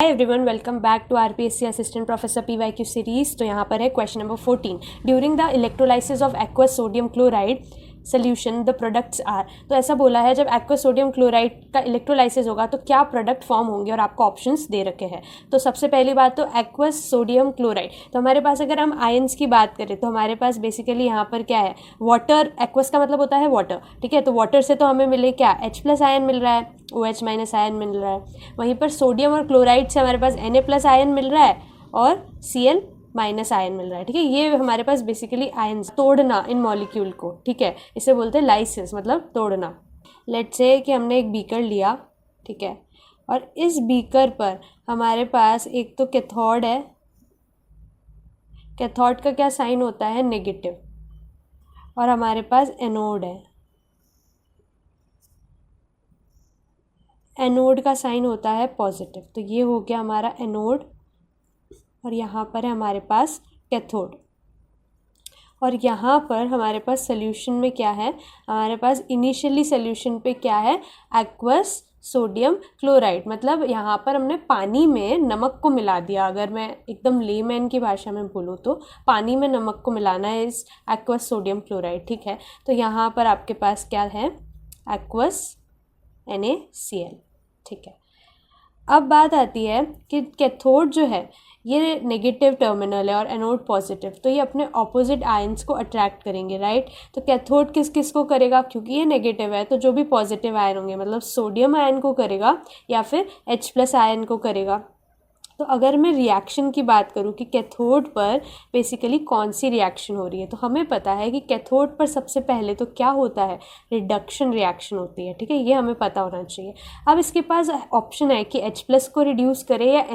Hi everyone, welcome back to RPSC assistant professor PYQ series. तो यहाँ पर है question number 14। During the electrolysis of aqueous sodium chloride solution the products are. तो ऐसा बोला है, जब एक्वस सोडियम क्लोराइड का इलेक्ट्रोलाइसिस होगा तो क्या प्रोडक्ट फॉर्म होंगे, और आपको ऑप्शंस दे रखे हैं। तो सबसे पहली बात तो एक्वस सोडियम क्लोराइड, तो हमारे पास अगर हम आयंस की बात करें तो हमारे पास बेसिकली यहाँ पर क्या है, वाटर। एक्वस का मतलब होता है वाटर, ठीक है। तो वाटर से तो हमें मिले क्या, H+ आयन मिल रहा है, OH- आयन मिल रहा है। वहीं पर सोडियम और क्लोराइड से हमारे पास Na+ आयन मिल रहा है और Cl- आयन मिल रहा है, ठीक है। ये हमारे पास बेसिकली आयन तोड़ना इन मॉलिक्यूल को, ठीक है, इसे बोलते हैं लाइसिस, मतलब तोड़ना। लेट्स से कि हमने एक बीकर लिया, ठीक है, और इस बीकर पर हमारे पास एक तो कैथोड है। कैथोड का क्या साइन होता है, नेगेटिव, और हमारे पास एनोड है। एनोड का साइन होता है पॉजिटिव। तो ये हो गया हमारा एनोड, और यहाँ पर है हमारे पास कैथोड। और यहाँ पर हमारे पास सोल्यूशन में क्या है, हमारे पास इनिशियली सोल्यूशन पे क्या है, एक्वस सोडियम क्लोराइड। मतलब यहाँ पर हमने पानी में नमक को मिला दिया। अगर मैं एकदम लेमैन की भाषा में बोलूँ तो पानी में नमक को मिलाना है इस एक्वस सोडियम क्लोराइड, ठीक है। तो यहाँ पर आपके पास क्या है, एक्वस NaCl, ठीक है। अब बात आती है कि कैथोड जो है ये नेगेटिव टर्मिनल है और एनोड पॉजिटिव, तो ये अपने ऑपोजिट आयंस को अट्रैक्ट करेंगे, राइट। तो कैथोड किस किस को करेगा, क्योंकि ये नेगेटिव है तो जो भी पॉजिटिव आयन होंगे, मतलब सोडियम आयन को करेगा या फिर H+ आयन को करेगा। तो अगर मैं रिएक्शन की बात करूं कि कैथोड पर बेसिकली कौन सी रिएक्शन हो रही है, तो हमें पता है कि कैथोड पर सबसे पहले तो क्या होता है, रिडक्शन रिएक्शन होती है, ठीक है। ये हमें पता होना चाहिए। अब इसके पास ऑप्शन है कि H+ को रिड्यूस करे या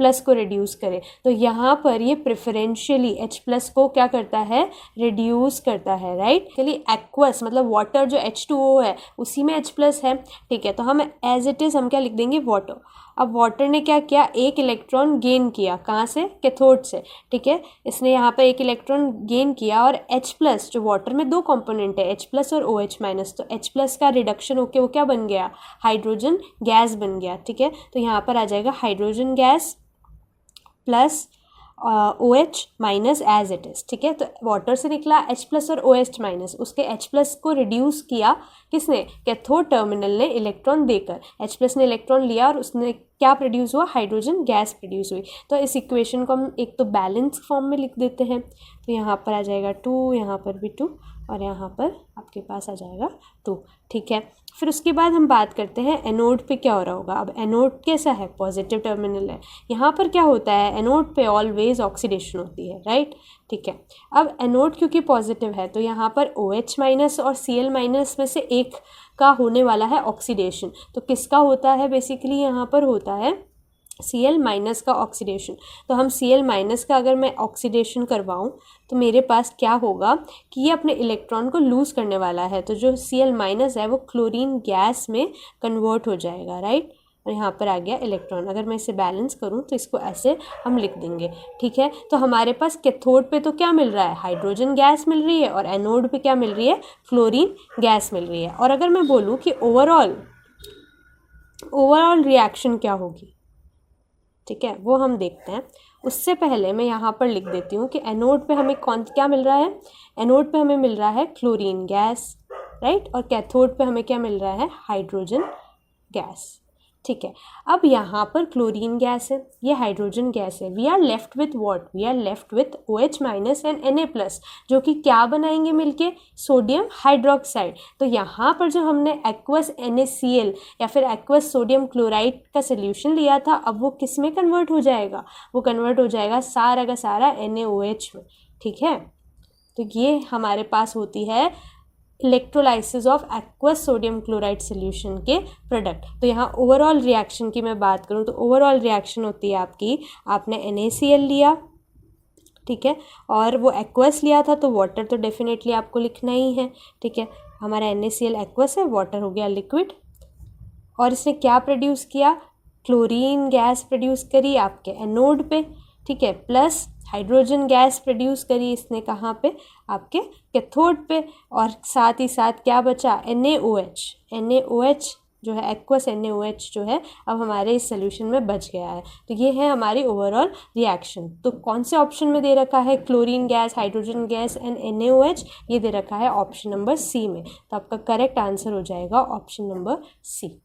Na+ को रिड्यूस करे। तो यहाँ पर ये प्रेफरेंशियली H+ को क्या करता है, रिड्यूस करता है, राइट। चलिए एक्वस मतलब वाटर जो H2O है उसी में H+ है, ठीक है। तो हम एज इट इज़ हम क्या लिख देंगे, वाटर। अब वाटर ने क्या किया, एक इलेक्ट्रॉन गेन किया, कहाँ से, कैथोड से, ठीक है। इसने यहाँ पर एक इलेक्ट्रॉन गेन किया और H+, जो वाटर में दो कंपोनेंट है, H+ और OH-, तो H+ का रिडक्शन होके वो क्या बन गया, हाइड्रोजन गैस बन गया, ठीक है। तो यहाँ पर आ जाएगा hydrogen gas plus OH- as it is, ठीक है। तो वाटर से निकला H+ और OH-, उसके H+ को रिड्यूस किया किसने, कैथोड टर्मिनल ने इलेक्ट्रॉन देकर। H+ ने इलेक्ट्रॉन लिया और उसने क्या प्रोड्यूस हुआ, हाइड्रोजन गैस प्रोड्यूस हुई। तो इस इक्वेशन को हम एक तो बैलेंस फॉर्म में लिख देते हैं। तो यहाँ पर आ जाएगा 2, यहाँ पर भी 2, और यहाँ पर आपके पास आ जाएगा 2, ठीक है। फिर उसके बाद हम बात करते हैं एनोड पे क्या हो रहा होगा। अब एनोड कैसा है, पॉजिटिव टर्मिनल है। यहाँ पर क्या होता है, एनोड पे ऑलवेज ऑक्सीडेशन होती है, राइट, ठीक है। अब एनोड क्योंकि पॉजिटिव है तो यहाँ पर OH- और Cl- में से एक का होने वाला है ऑक्सीडेशन। तो किसका होता है, बेसिकली यहाँ पर होता है Cl- का ऑक्सीडेशन। तो हम Cl- का अगर मैं ऑक्सीडेशन करवाऊँ तो मेरे पास क्या होगा कि ये अपने इलेक्ट्रॉन को लूज़ करने वाला है। तो जो Cl- है वो क्लोरीन गैस में कन्वर्ट हो जाएगा, राइट। और यहाँ पर आ गया इलेक्ट्रॉन। अगर मैं इसे बैलेंस करूँ तो इसको ऐसे हम लिख देंगे, ठीक है। तो हमारे पास कैथोड पे तो क्या मिल रहा है, हाइड्रोजन गैस मिल रही है, और एनोड पे क्या मिल रही है, फ्लोरीन गैस मिल रही है। और अगर मैं बोलूँ कि ओवरऑल रिएक्शन क्या होगी, ठीक है, वो हम देखते हैं। उससे पहले मैं यहाँ पर लिख देती हूँ कि एनोड पे हमें क्या मिल रहा है, एनोड पे हमें मिल रहा है क्लोरीन गैस, राइट, और कैथोड पे हमें क्या मिल रहा है, हाइड्रोजन गैस, ठीक है। अब यहाँ पर क्लोरीन गैस है, ये हाइड्रोजन गैस है। We are left with what, we are left with OH- and Na+, जो कि क्या बनाएंगे मिलके, सोडियम हाइड्रोक्साइड। तो यहाँ पर जो हमने एक्वस NaCl या फिर एक्वस सोडियम क्लोराइड का सोल्यूशन लिया था, अब वो किस में कन्वर्ट हो जाएगा, वो कन्वर्ट हो जाएगा सारा का सारा NaOH में, ठीक है। तो ये हमारे पास होती है electrolysis of aqueous sodium chloride solution के प्रोडक्ट। तो यहाँ ओवरऑल रिएक्शन की मैं बात करूँ तो ओवरऑल रिएक्शन होती है आपकी, आपने NaCl लिया, ठीक है, और वो एक्वस लिया था तो वाटर तो डेफिनेटली आपको लिखना ही है, ठीक है। हमारा NaCl एक्वस है, वाटर हो गया लिक्विड, और इसने क्या प्रोड्यूस किया, क्लोरीन गैस प्रोड्यूस करी आपके एनोड पे, ठीक है, प्लस हाइड्रोजन गैस प्रोड्यूस करी इसने कहाँ पे, आपके कैथोड पे, और साथ ही साथ क्या बचा, NaOH जो है एक्वस NaOH जो है अब हमारे इस सोल्यूशन में बच गया है। तो ये है हमारी ओवरऑल रिएक्शन। तो कौन से ऑप्शन में दे रखा है chlorine gas, hydrogen gas and NaOH, ये दे रखा है ऑप्शन नंबर सी में। तो आपका करेक्ट आंसर हो जाएगा ऑप्शन नंबर सी।